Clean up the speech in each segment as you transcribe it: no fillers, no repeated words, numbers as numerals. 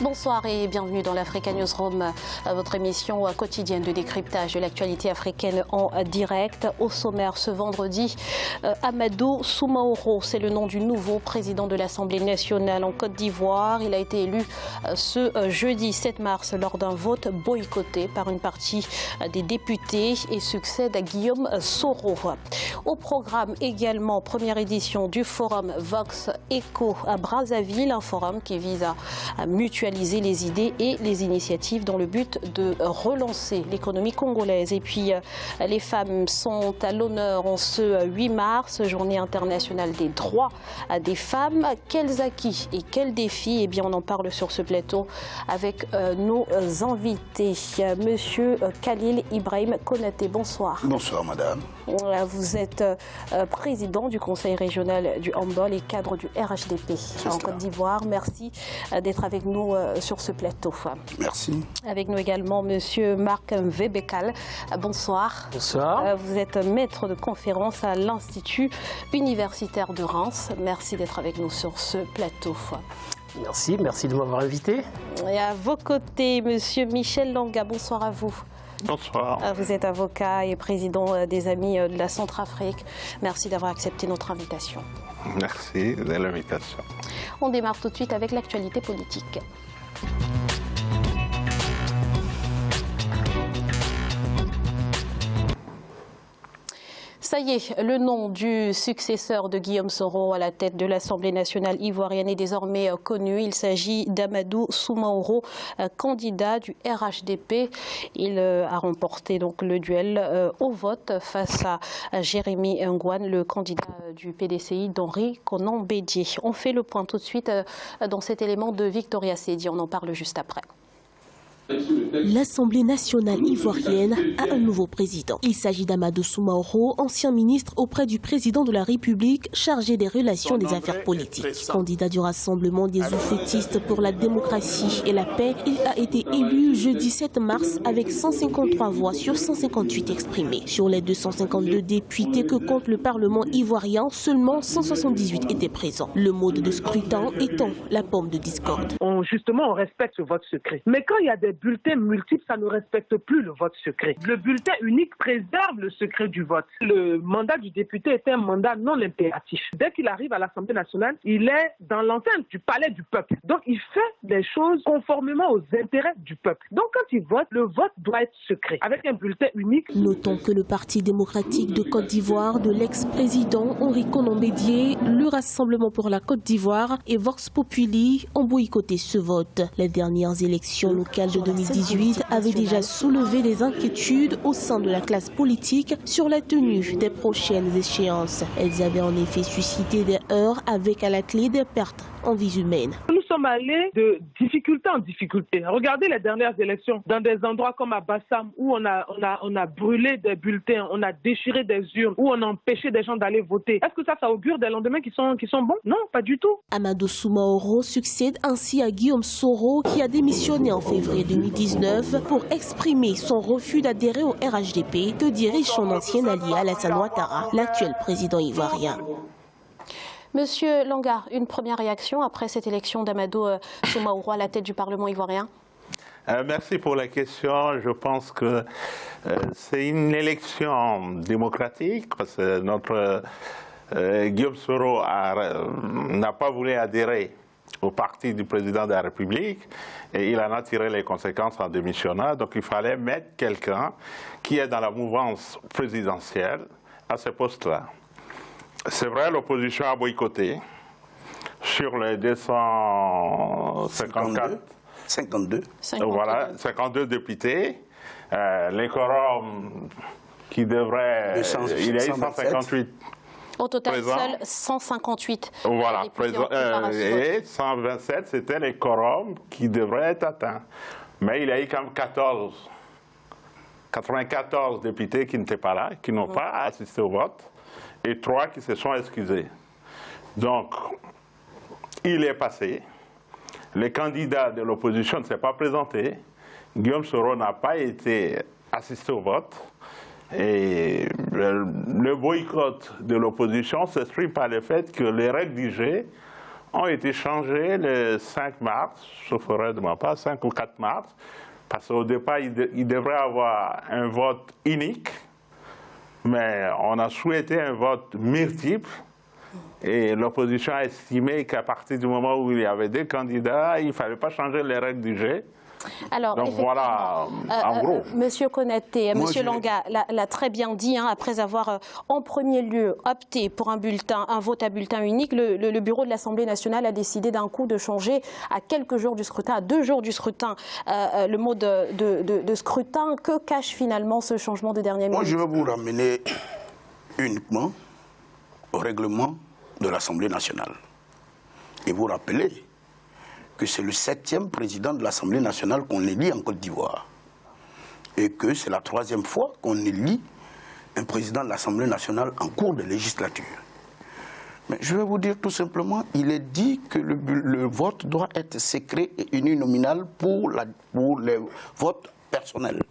Bonsoir et bienvenue dans l'Africa Newsroom, votre émission quotidienne de décryptage de l'actualité africaine en direct. Au sommaire ce vendredi, Amadou Soumaoro, c'est le nom du nouveau président de l'Assemblée nationale en Côte d'Ivoire. Il a été élu ce jeudi 7 mars lors d'un vote boycotté par une partie des députés et succède à Guillaume Soro. Au programme également, première édition du forum Vox Echo à Brazzaville, un forum qui vise à mutualiser les idées et les initiatives dans le but de relancer l'économie congolaise. Et puis les femmes sont à l'honneur en ce 8 mars, journée internationale des droits des femmes. Quels acquis et quels défis? Eh bien, on en parle sur ce plateau avec nos invités. Monsieur Khalil Ibrahim Konaté, bonsoir. Bonsoir madame. Vous êtes président du conseil régional du handball et cadre du RHDP en Côte d'Ivoire. Merci d'être avec nous sur ce plateau. Merci. Avec nous également monsieur Marc Mvebekal. Bonsoir. Bonsoir. Vous êtes maître de conférence à l'Institut universitaire de Reims. Merci d'être avec nous sur ce plateau. Merci de m'avoir invité. Et à vos côtés, monsieur Michel Langa, bonsoir à vous. Bonsoir. Vous êtes avocat et président des Amis de la Centrafrique. Merci d'avoir accepté notre invitation. Merci de l'invitation. On démarre tout de suite avec l'actualité politique. Ça y est, le nom du successeur de Guillaume Soro à la tête de l'Assemblée nationale ivoirienne est désormais connu. Il s'agit d'Amadou Soumaoro, candidat du RHDP. Il a remporté donc le duel au vote face à Jérémy Ngouane, le candidat du PDCI d'Henri Konan Bédié. On fait le point tout de suite dans cet élément de Victoria Sedi. On en parle juste après. L'Assemblée nationale ivoirienne a un nouveau président. Il s'agit d'Amadou Soumaoro, ancien ministre auprès du président de la République chargé des relations des affaires politiques. Candidat du Rassemblement des oufétistes pour la démocratie et la paix, il a été élu jeudi 7 mars avec 153 voix sur 158 exprimées. Sur les 252 députés que compte le Parlement ivoirien, seulement 178 étaient présents. Le mode de scrutin étant la pomme de discorde. Justement, on respecte ce vote secret. Mais quand il y a des bulletins multiples, ça ne respecte plus le vote secret. Le bulletin unique préserve le secret du vote. Le mandat du député est un mandat non impératif. Dès qu'il arrive à l'Assemblée nationale, il est dans l'enceinte du palais du peuple. Donc il fait des choses conformément aux intérêts du peuple. Donc quand il vote, le vote doit être secret, avec un bulletin unique. Notons que le Parti démocratique de Côte d'Ivoire de l'ex-président Henri Konan Bédié, le Rassemblement pour la Côte d'Ivoire et Vox Populi ont boycotté ce vote. Les dernières élections locales de 2018 avait déjà soulevé des inquiétudes au sein de la classe politique sur la tenue des prochaines échéances. Elles avaient en effet suscité des heurts avec à la clé des pertes en vies humaines. Nous sommes allés de difficulté en difficulté. Regardez les dernières élections dans des endroits comme à Bassam où on a brûlé des bulletins, on a déchiré des urnes, où on a empêché des gens d'aller voter. Est-ce que ça augure des lendemains qui sont bons? Non, pas du tout. Amadou Soumaoro succède ainsi à Guillaume Soro qui a démissionné en février 2019 pour exprimer son refus d'adhérer au RHDP que dirige son ancien allié Alassane Ouattara, l'actuel président ivoirien. Monsieur Langa, une première réaction après cette élection d'Amadou Soumaoro à la tête du Parlement ivoirien? Merci pour la question. Je pense que c'est une élection démocratique parce que notre Guillaume Soro n'a pas voulu adhérer au parti du président de la République et il en a tiré les conséquences en démissionnant. Donc il fallait mettre quelqu'un qui est dans la mouvance présidentielle à ce poste-là. C'est vrai, l'opposition a boycotté sur les 254. 52. Voilà, 52 députés. Les quorums qui devraient... il y a eu 158. Au total, présent. seuls 158. Voilà, et 127, c'était les quorums qui devraient être atteints. Mais il y a eu quand même 94 députés qui n'étaient pas là, qui n'ont pas assisté au vote, et 3 qui se sont excusés. Donc, il est passé. Le candidat de l'opposition ne s'est pas présenté. Guillaume Soro n'a pas été assisté au vote. Et le boycott de l'opposition s'exprime par le fait que les règles du jeu ont été changés le 5 mars, sauf erreur de ma part, 5 ou 4 mars, parce qu'au départ, il devrait avoir un vote unique, mais on a souhaité un vote multiple, et l'opposition a estimé qu'à partir du moment où il y avait 2 candidats, il ne fallait pas changer les règles du jeu. Alors, donc voilà, en gros. Monsieur Konaté, Monsieur Langa l'a très bien dit, hein, après avoir en premier lieu opté pour un vote à bulletin unique, le bureau de l'Assemblée nationale a décidé d'un coup de changer à quelques jours du scrutin, à 2 jours du scrutin, le mode de scrutin. Que cache finalement ce changement de dernière minute? Moi, je vais vous ramener uniquement au règlement de l'Assemblée nationale. Et vous rappeler que c'est le 7e président de l'Assemblée nationale qu'on élit en Côte d'Ivoire. Et que c'est la 3e fois qu'on élit un président de l'Assemblée nationale en cours de législature. Mais je vais vous dire tout simplement, il est dit que le vote doit être secret et uninominal pour les votes personnels,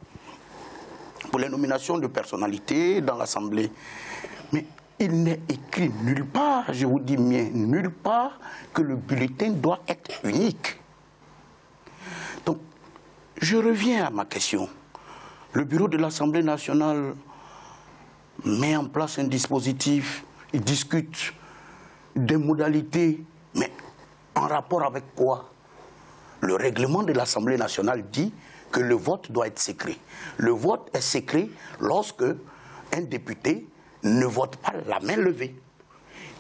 pour les nominations de personnalités dans l'Assemblée. Mais il n'est écrit nulle part, je vous dis bien nulle part, que le bulletin doit être unique. Donc, je reviens à ma question. Le bureau de l'Assemblée nationale met en place un dispositif, il discute des modalités, mais en rapport avec quoi? Le règlement de l'Assemblée nationale dit que le vote doit être secret. Le vote est secret lorsque un député ne vote pas la main levée.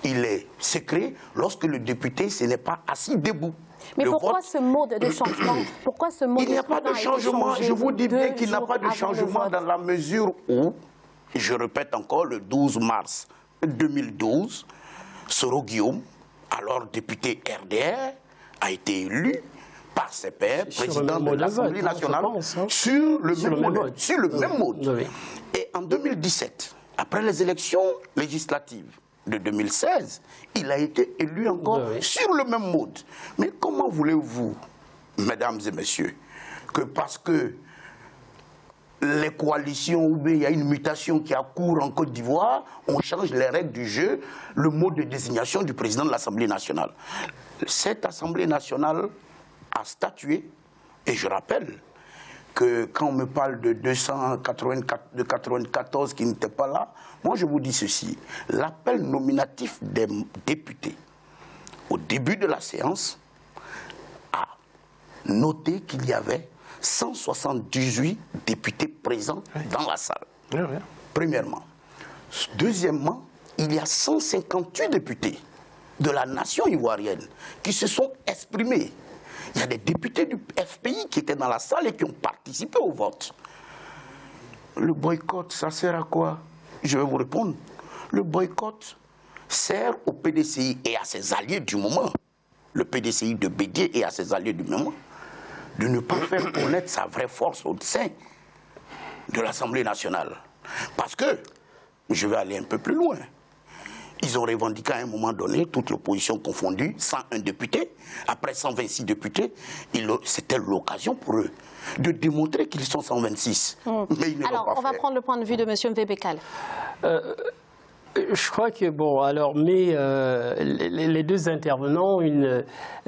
Il est secret lorsque le député ne n'est pas assis debout. Mais pourquoi ce mode de changement? Pourquoi ce mode Il n'y a pas de changement. Je vous dis bien qu'il n'y a pas de changement dans la mesure où, je répète encore, le 12 mars 2012, Soro Guillaume, alors député RDR, a été élu par ses pairs, président de l'Assemblée nationale, sur le même mode. Oui. Et en 2017, après les élections législatives de 2016, il a été élu encore sur le même mode. Mais comment voulez-vous, mesdames et messieurs, que parce que les coalitions ou bien il y a une mutation qui a cours en Côte d'Ivoire, on change les règles du jeu, le mode de désignation du président de l'Assemblée nationale? Cette Assemblée nationale a statué, et je rappelle que quand on me parle de 294 qui n'étaient pas là, moi je vous dis ceci, l'appel nominatif des députés au début de la séance a noté qu'il y avait 178 députés présents dans la salle. Premièrement. Deuxièmement, il y a 158 députés de la nation ivoirienne qui se sont exprimés. Il y a des députés du FPI qui étaient dans la salle et qui ont participé au vote. Le boycott, ça sert à quoi? Je vais vous répondre. Le boycott sert au PDCI et à ses alliés du moment, le PDCI de Bédié et à ses alliés du moment, de ne pas faire connaître sa vraie force au sein de l'Assemblée nationale. Parce que, je vais aller un peu plus loin, ils ont revendiqué à un moment donné, toute l'opposition confondue, 101 députés. Après 126 députés, c'était l'occasion pour eux de démontrer qu'ils sont 126. Mais ils ne Alors, on va prendre le point de vue de M. Mvebekal. Je crois que, bon, alors, mais les deux intervenants ont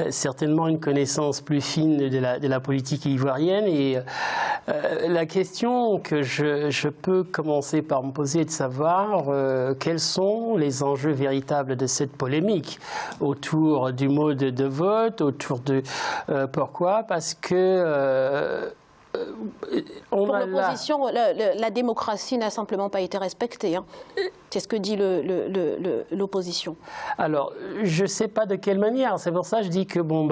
certainement une connaissance plus fine de la politique ivoirienne. Et la question que je peux commencer par me poser est de savoir quels sont les enjeux véritables de cette polémique autour du mode de vote, autour de... pourquoi? Parce que... Pour l'opposition, la démocratie n'a simplement pas été respectée. Hein. C'est ce que dit l'opposition. Alors, je ne sais pas de quelle manière. C'est pour ça que je dis que, bon,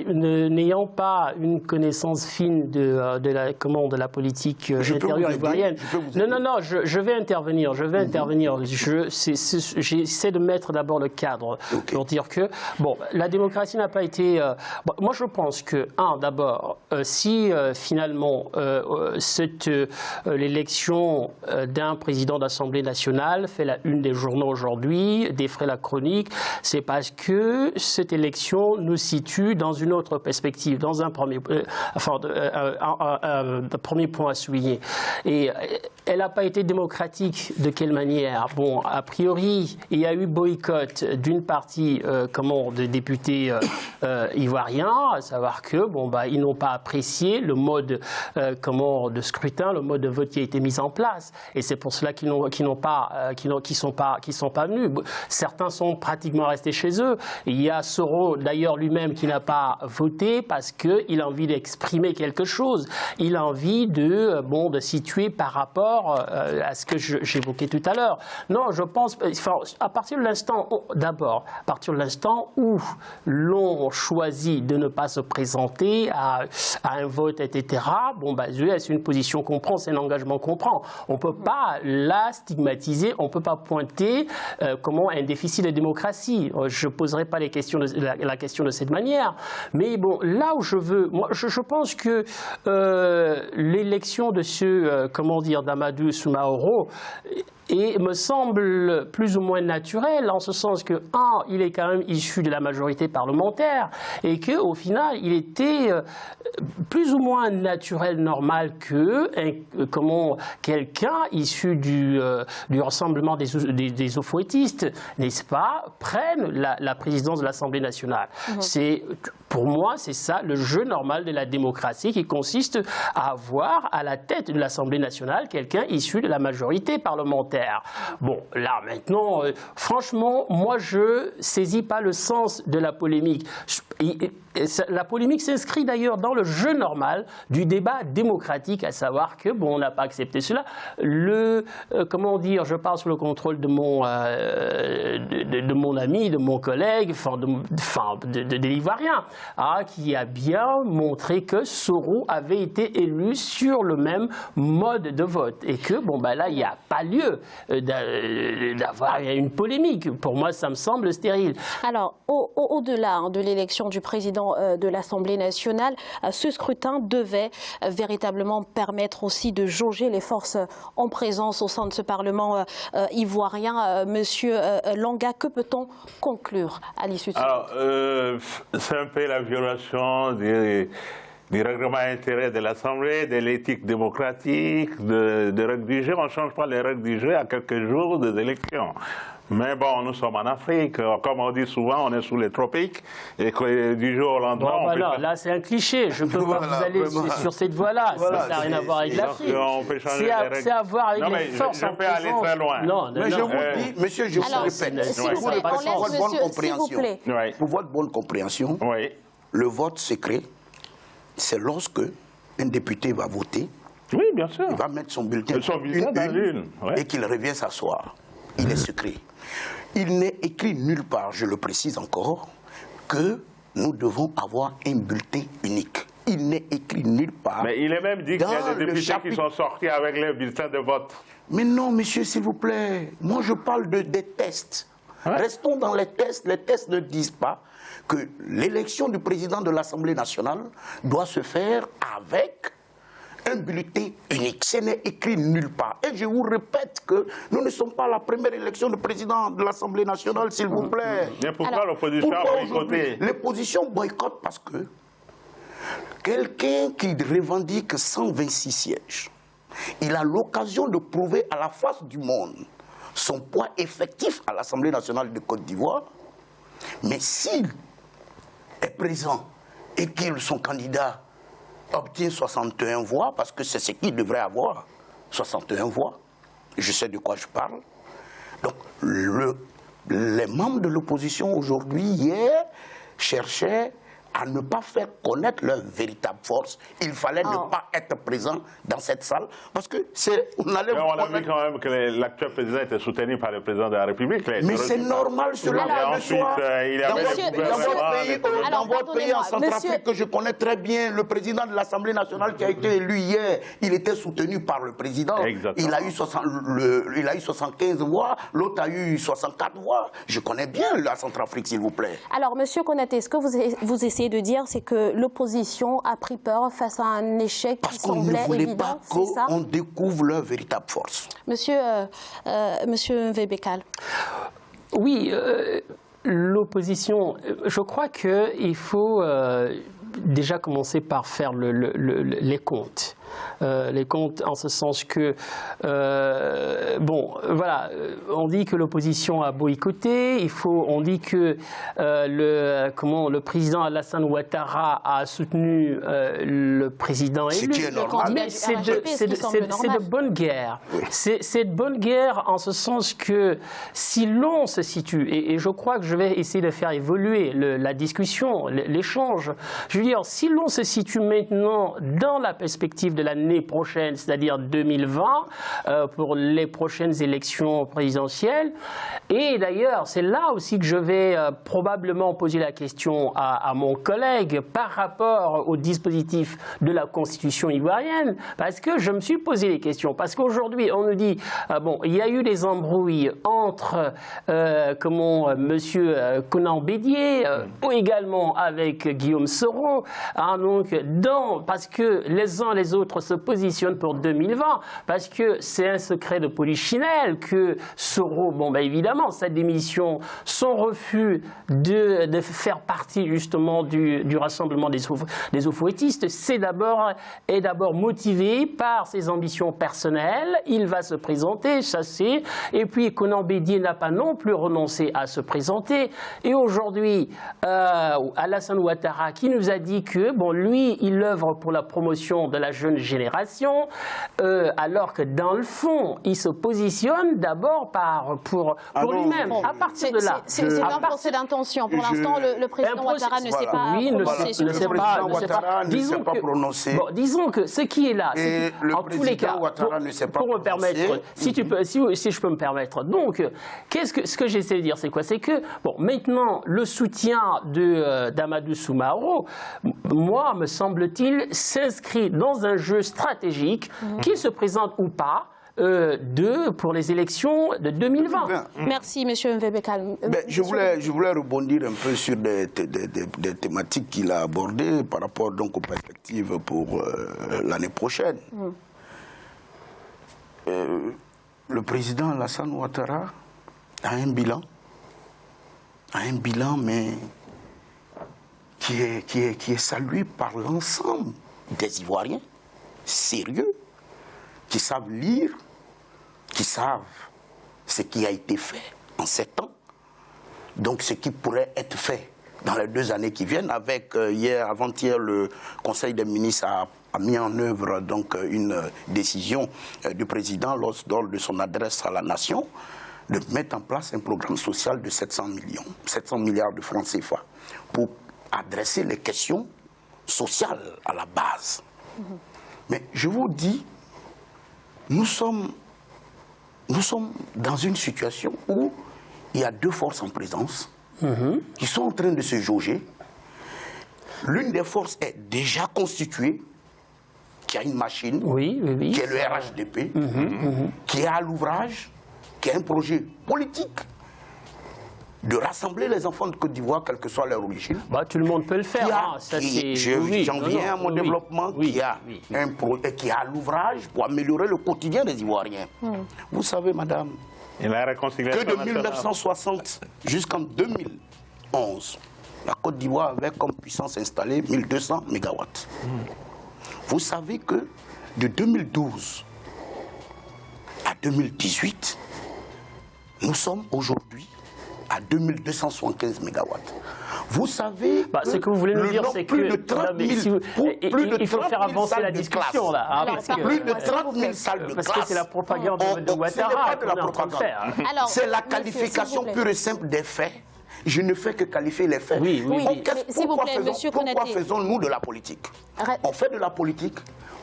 n'ayant pas une connaissance fine de la politique intérieure ivoirienne... Non, je vais intervenir. J'essaie de mettre d'abord le cadre pour dire que, bon, la démocratie n'a pas été... moi, je pense que, d'abord, si finalement l'élection d'un président d'Assemblée nationale fait la une des journaux aujourd'hui, défraie la chronique, c'est parce que cette élection nous situe dans une autre perspective, dans un premier point à souligner. Et elle n'a pas été démocratique de quelle manière? Bon, a priori, il y a eu boycott d'une partie de députés ivoiriens, à savoir que ils n'ont pas apprécié le mode de scrutin, le mode de vote qui a été mis en place. Et c'est pour cela qu'ils sont pas venus. Certains sont pratiquement restés chez eux. Il y a Soro, d'ailleurs lui-même, qui n'a pas voté parce qu'il a envie d'exprimer quelque chose. Il a envie de situer par rapport à ce que j'évoquais tout à l'heure. Non, je pense, à partir de l'instant où l'on choisit de ne pas se présenter à un vote, etc., c'est une position qu'on prend, c'est un engagement qu'on prend. On ne peut pas la stigmatiser, on ne peut pas pointer un déficit de démocratie. Je ne poserai pas la question de cette manière. Mais là où je veux, moi, je pense que l'élection de d'Amadou Soumaoro me semble plus ou moins naturel, en ce sens que, il est quand même issu de la majorité parlementaire, et qu'au final, il était plus ou moins naturel, normal que quelqu'un issu du rassemblement des euphoétistes, n'est-ce pas, prenne la présidence de l'Assemblée nationale. Pour moi, c'est ça le jeu normal de la démocratie, qui consiste à avoir à la tête de l'Assemblée nationale quelqu'un issu de la majorité parlementaire. Bon, là, maintenant, franchement, moi, je saisis pas le sens de la polémique. La polémique s'inscrit d'ailleurs dans le jeu normal du débat démocratique, à savoir que, on n'a pas accepté cela. Je parle sous le contrôle de mon ami, de mon collègue, de l'Ivoirien, qui a bien montré que Soro avait été élu sur le même mode de vote. Et que, là, il n'y a pas lieu d'avoir une polémique. Pour moi, ça me semble stérile. Alors, au-delà de l'élection du président de l'Assemblée nationale, ce scrutin devait véritablement permettre aussi de jauger les forces en présence au sein de ce Parlement ivoirien. Monsieur Langa, que peut-on conclure à l'issue de ce Alors, c'est un peu la violation du règlement intérieur de l'Assemblée, de l'éthique démocratique, des règles du jeu. On ne change pas les règles du jeu à quelques jours des élections. Mais nous sommes en Afrique, comme on dit souvent, on est sous les tropiques, et que du jour au lendemain... Là, c'est un cliché, je peux pas vous aller sur cette voie-là, ça n'a rien à voir avec l'Afrique. C'est à voir avec les forces en présence. Je peux aller très loin. Mais je vous dis, monsieur, je vous répète, pour votre bonne compréhension, le vote secret, c'est lorsque un député va voter, bien sûr. Il va mettre son bulletin dans l'urne et qu'il revient s'asseoir. Il est secret. Il n'est écrit nulle part, je le précise encore, que nous devons avoir un bulletin unique. Il n'est écrit nulle part. Mais il est même dit qu'il y a des députés qui sont sortis avec les bulletins de vote. Mais non, monsieur, s'il vous plaît. Moi, je parle des tests. Restons dans les tests. Les tests ne disent pas que l'élection du président de l'Assemblée nationale doit se faire avec un bulletin unique. Ce n'est écrit nulle part. Et je vous répète que nous ne sommes pas à la première élection de président de l'Assemblée nationale, s'il vous plaît. Mais pourquoi l'opposition a boycotté? L'opposition boycotte parce que quelqu'un qui revendique 126 sièges, il a l'occasion de prouver à la face du monde son poids effectif à l'Assemblée nationale de Côte d'Ivoire. Mais s'il est présent et que son candidat obtient 61 voix, parce que c'est ce qu'il devrait avoir, 61 voix, je sais de quoi je parle. Donc, les membres de l'opposition aujourd'hui, hier, cherchaient à ne pas faire connaître leur véritable force. Il fallait ne pas être présent dans cette salle, parce que on allait... Mais on a vu quand même que l'actuel président était soutenu par le président de la République. Mais c'est normal, cela va de soi. Dans votre pays, en Centrafrique, que je connais très bien, le président de l'Assemblée nationale qui a été élu hier, il était soutenu par le président. Il a eu 75 voix, l'autre a eu 64 voix. Je connais bien la Centrafrique, s'il vous plaît. Alors, monsieur Konaté, est-ce que vous essayez venez de dire, c'est que l'opposition a pris peur face à un échec qui semblait évident. Parce qu'on ne voulait pas qu'on découvre leur véritable force. Monsieur Mvebekal. Oui, l'opposition, je crois qu'il faut déjà commencer par faire les comptes. Les comptes en ce sens que, bon, voilà, on dit que l'opposition a boycotté, on dit que le président Alassane Ouattara a soutenu le président élu. Qui est normal. Mais c'est de bonne guerre. Oui. C'est de bonne guerre en ce sens que si l'on se situe, et je crois que je vais essayer de faire évoluer la discussion, l'échange, je veux dire, si l'on se situe maintenant dans la perspective de l'année prochaine, c'est-à-dire 2020, pour les prochaines élections présidentielles. Et d'ailleurs, c'est là aussi que je vais probablement poser la question à mon collègue par rapport au dispositif de la Constitution ivoirienne, parce que je me suis posé des questions. Parce qu'aujourd'hui, on nous dit, bon, il y a eu des embrouilles entre, monsieur Konan Bédié, ou également avec Guillaume Soro, donc, parce que les uns les autres se positionnent pour 2020, parce que c'est un secret de polichinelle que Soro, bon, ben évidemment, sa démission, son refus de faire partie justement du rassemblement des oufouettistes, est d'abord motivé par ses ambitions personnelles. Il va se présenter, ça c'est. Et puis Konan Bédié n'a pas non plus renoncé à se présenter. Et aujourd'hui, Alassane Ouattara qui nous a dit que, bon, lui, il œuvre pour la promotion de la jeune génération, alors que dans le fond, il se positionne d'abord pour lui-même. À partir de là, c'est un procès d'intention. Pour l'instant, le président Ouattara ne s'est pas prononcé. Le président Ouattara ne s'est pas prononcé. Bon, disons que ce qui est là, et en tous les cas, pour me permettre, si je peux me permettre. Donc, ce que j'essaie de dire, c'est quoi? C'est que, bon, maintenant, le soutien d'Amadou Soumaoro, moi, me semble-t-il, s'inscrit dans un jeu stratégique, qu'il se présente ou pas, pour les élections de 2020. Merci, M. Mvebekal. Je voulais rebondir un peu sur des thématiques qu'il a abordées par rapport donc aux perspectives pour l'année prochaine. Le président Alassane Ouattara a un bilan, mais qui est salué par l'ensemble des Ivoiriens sérieux, qui savent lire, qui savent ce qui a été fait en 7 ans, donc ce qui pourrait être fait dans les 2 années qui viennent. Avec avant-hier, le Conseil des ministres a mis en œuvre donc une décision du président lors de son adresse à la nation de mettre en place un programme social de 700 milliards de francs CFA pour adresser les questions sociales à la base. Mais je vous dis, nous sommes dans une situation où il y a 2 forces en présence qui sont en train de se jauger. L'une des forces est déjà constituée, qui a une machine, qui est le RHDP, qui est à l'ouvrage, qui a un projet politique de rassembler les enfants de Côte d'Ivoire, quelle que soit leur origine. Tout le monde peut le faire. J'en viens à mon développement, qui a à l'ouvrage pour améliorer le quotidien des Ivoiriens. Vous savez, madame, que de 1960 jusqu'en 2011, la Côte d'Ivoire avait comme puissance installée 1200 mégawatts. Vous savez que de 2012 à 2018, nous sommes aujourd'hui à 2275 mégawatts. Vous savez, ce que vous voulez nous dire, c'est que il faut faire avancer la discussion là. Plus de 30 000 salles de classe. Parce que c'est la propagande de Ouattara qu'on est en train de faire. C'est la qualification pure et simple des faits. Je ne fais que qualifier les faits. Pourquoi faisons-nous de la politique? On fait de la politique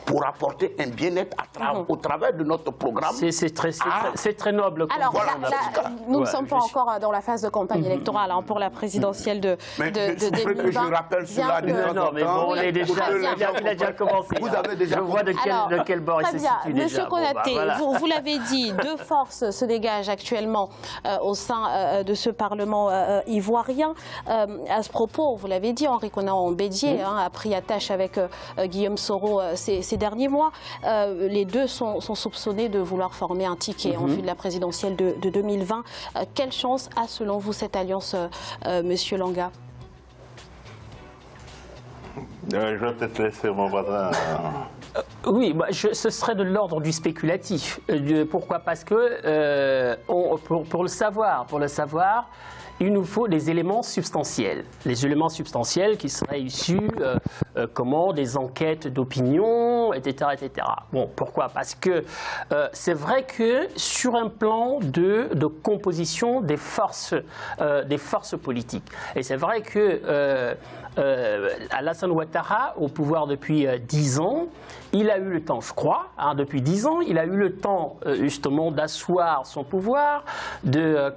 pour apporter un bien-être au travers de notre programme. C'est très noble. Alors, nous ne sommes pas encore dans la phase de campagne électorale pour la présidentielle de 2020. Que je rappelle cela de temps en temps. Non, mais bon, il a déjà commencé. Vous avez déjà Je vois de quel bord il se situe déjà. Monsieur Konaté, vous l'avez dit, 2 forces se dégagent actuellement au sein de ce Parlement ivoirien. À ce propos, vous l'avez dit, Henri Konan Bédié a pris attache avec Guillaume Soro ces derniers mois. Les deux sont soupçonnés de vouloir former un ticket en vue de la présidentielle de 2020. Quelle chance a selon vous cette alliance, Monsieur Langa? Je vais peut-être laisser mon voisin. Oui, ce serait de l'ordre du spéculatif. Pourquoi? Parce que pour le savoir, il nous faut des éléments substantiels. Les éléments substantiels qui seraient issus des enquêtes d'opinion, etc., etc. Bon, pourquoi? Parce que c'est vrai que sur un plan de composition des forces politiques, et c'est vrai que Alassane Ouattara, au pouvoir depuis 10 ans, il a eu le temps, je crois, depuis 10 ans, il a eu le temps justement d'asseoir son pouvoir, de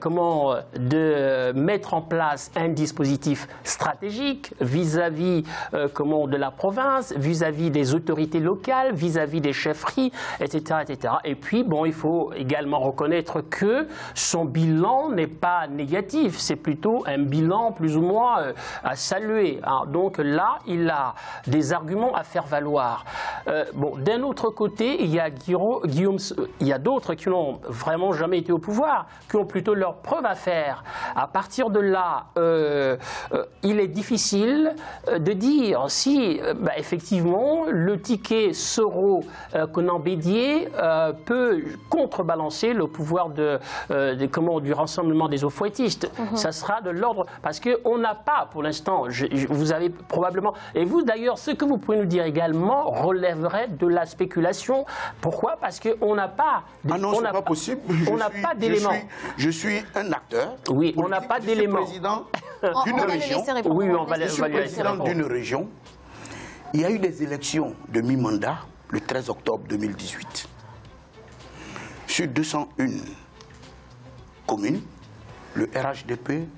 mettre en place un dispositif stratégique vis-à-vis de la province, vis-à-vis des autorités locales, vis-à-vis des chefferies, etc., etc. Et puis, bon, il faut également reconnaître que son bilan n'est pas négatif, c'est plutôt un bilan plus ou moins à saluer. Donc là, il a des arguments à faire valoir. D'un autre côté, il y a Guillaume, il y a d'autres qui n'ont vraiment jamais été au pouvoir, qui ont plutôt leurs preuves à faire. À partir de là, il est difficile de dire si, effectivement, le ticket Soro-Konan Bédié peut contrebalancer le pouvoir du rassemblement des eaux-fouettistes. Ça sera de l'ordre, parce qu'on n'a pas, pour l'instant, vous avez probablement, et vous d'ailleurs, ce que vous pouvez nous dire également relèverait de la spéculation. Pourquoi? Parce qu'on n'a pas... Ah non, c'est pas possible. On n'a pas d'éléments. Je suis un acteur. Oui, on n'a pas d'éléments. Je suis président d'une région. Oui, on va Je suis président d'une région. Il y a eu des élections de mi-mandat le 13 octobre 2018. Sur 201 communes, le RHDP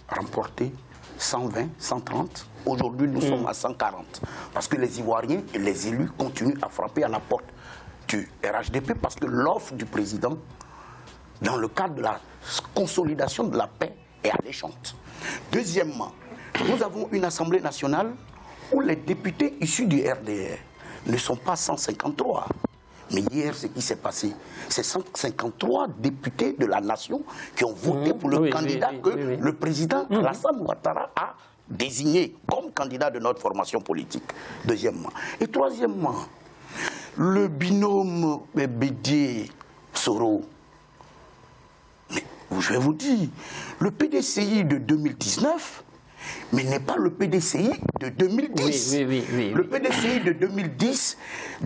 a remporté 120, 130. Aujourd'hui, nous sommes à 140. Parce que les Ivoiriens et les élus continuent à frapper à la porte du RHDP parce que l'offre du président, dans le cadre de la consolidation de la paix, est alléchante. Deuxièmement, nous avons une Assemblée nationale où les députés issus du RDR ne sont pas 153. Mais hier, ce qui s'est passé, c'est 153 députés de la nation qui ont voté pour le candidat que le président Alassane Ouattara a désigné comme candidat de notre formation politique. Deuxièmement. Et troisièmement, le binôme Bédié-Soro. Mais je vais vous dire, le PDCI de 2019, mais n'est pas le PDCI de 2010. Le PDCI de 2010,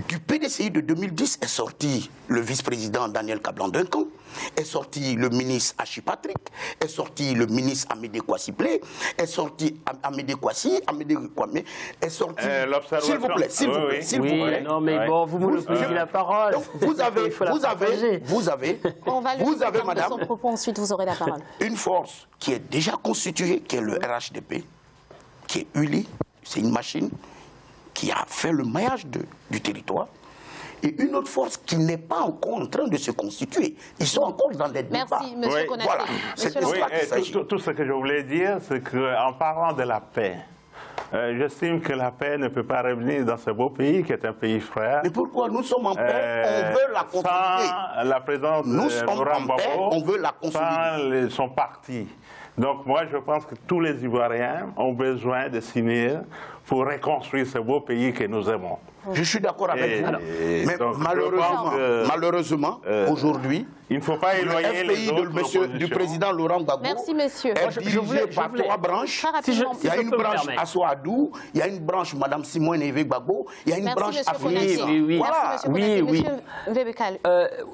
du PDCI de 2010 est sorti le vice-président Daniel Kablan-Duncan, est sorti le ministre Hachi Patrick, est sorti le ministre Amédée Kouassi-Plé, est sorti Amédée Kouassi, est sorti... S'il vous plaît, s'il vous plaît, s'il vous plaît. Non mais bon, vous monopolisez la parole. Donc, vous avez, madame, son propos, ensuite vous aurez la parole. Une force qui est déjà constituée, qui est le RHDP, qui est ULI, c'est une machine qui a fait le maillage du territoire, et une autre force qui n'est pas encore en train de se constituer. Ils sont encore dans des débats. Merci, monsieur Konaté. Voilà, c'est de cela qu'il s'agit. Tout ce que je voulais dire, c'est qu'en parlant de la paix, j'estime que la paix ne peut pas revenir dans ce beau pays qui est un pays frère. Mais pourquoi nous sommes en paix, on veut la consolider. Sans la présence de Laurent Gbagbo, on veut la consolider. Sans son parti. Donc moi, je pense que tous les Ivoiriens ont besoin de s'unir pour reconstruire ce beau pays que nous aimons. Je suis d'accord avec vous. Mais malheureusement, aujourd'hui, il ne faut pas éloigner les autres du président Laurent Gbagbo. Merci, monsieur. Est dirigé par 3 branches. Il y a une branche à Soadou, il y a une branche Mme Simone Evé Gbagbo, il y a une branche à Félix.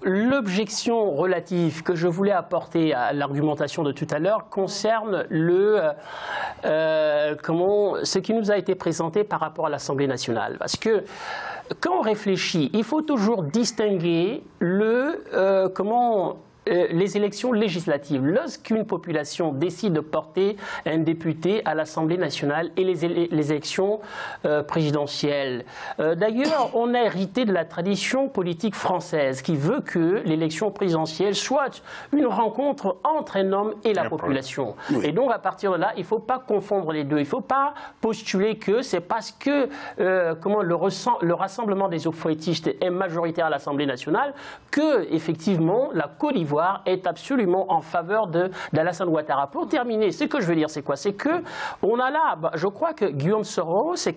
L'objection relative que je voulais apporter à l'argumentation de tout à l'heure concerne ce qui nous a été présenté par rapport à l'Assemblée nationale. Parce que quand on réfléchit, il faut toujours distinguer les élections législatives. Lorsqu'une population décide de porter un député à l'Assemblée nationale et les élections présidentielles. D'ailleurs, on a hérité de la tradition politique française qui veut que l'élection présidentielle soit une rencontre entre un homme et la population. Oui. Et donc, à partir de là, il ne faut pas confondre les deux. Il ne faut pas postuler que c'est parce que le rassemblement des euphoétistes est majoritaire à l'Assemblée nationale que, effectivement, la Côte d'Ivoire est absolument en faveur d'Alassane Ouattara. Pour terminer, ce que je veux dire, c'est quoi? C'est que on a là, je crois que Guillaume Soro, c'est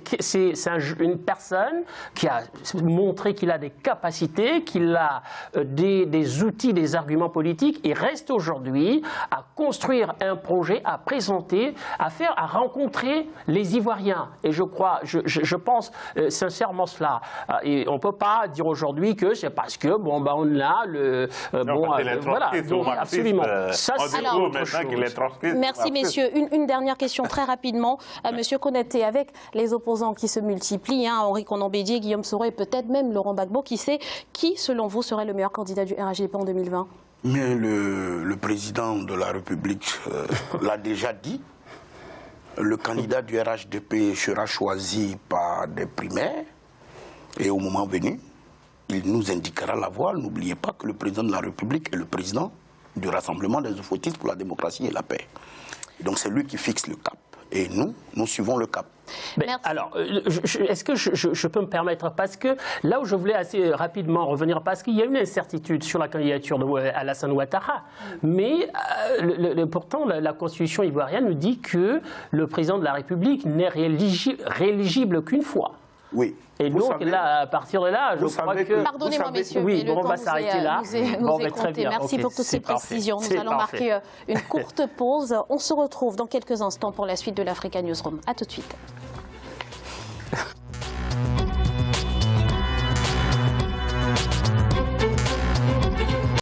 une personne qui a montré qu'il a des capacités, qu'il a des outils, des arguments politiques, et reste aujourd'hui à construire un projet, à présenter, à rencontrer les Ivoiriens. Et je pense sincèrement cela. Et on ne peut pas dire aujourd'hui que c'est parce que on a voilà, donc, absolument. Ça, c'est autre chose. Merci, messieurs. Une dernière question très rapidement. Monsieur Konaté, avec les opposants qui se multiplient, Henri Konan Bédié, Guillaume Soro et peut-être même Laurent Gbagbo, qui sait, qui, selon vous, serait le meilleur candidat du RHDP en 2020? Mais le président de la République l'a déjà dit. Le candidat du RHDP sera choisi par des primaires et au moment venu, il nous indiquera la voie. N'oubliez pas que le président de la République est le président du Rassemblement des euphoétistes pour la démocratie et la paix. Et donc c'est lui qui fixe le cap. Et nous suivons le cap. Mais alors, est-ce que je peux me permettre, parce que là où je voulais assez rapidement revenir, parce qu'il y a une incertitude sur la candidature d'Alassane Ouattara, mais pourtant la Constitution ivoirienne nous dit que le président de la République n'est rééligible qu'une fois. Oui. Et donc savez, là, à partir de là, je crois que... Pardonnez-moi, messieurs, oui, on va s'arrêter là. Très bien. Merci pour toutes ces précisions. Nous allons marquer une courte pause. On se retrouve dans quelques instants pour la suite de l'Africa Newsroom. À tout de suite.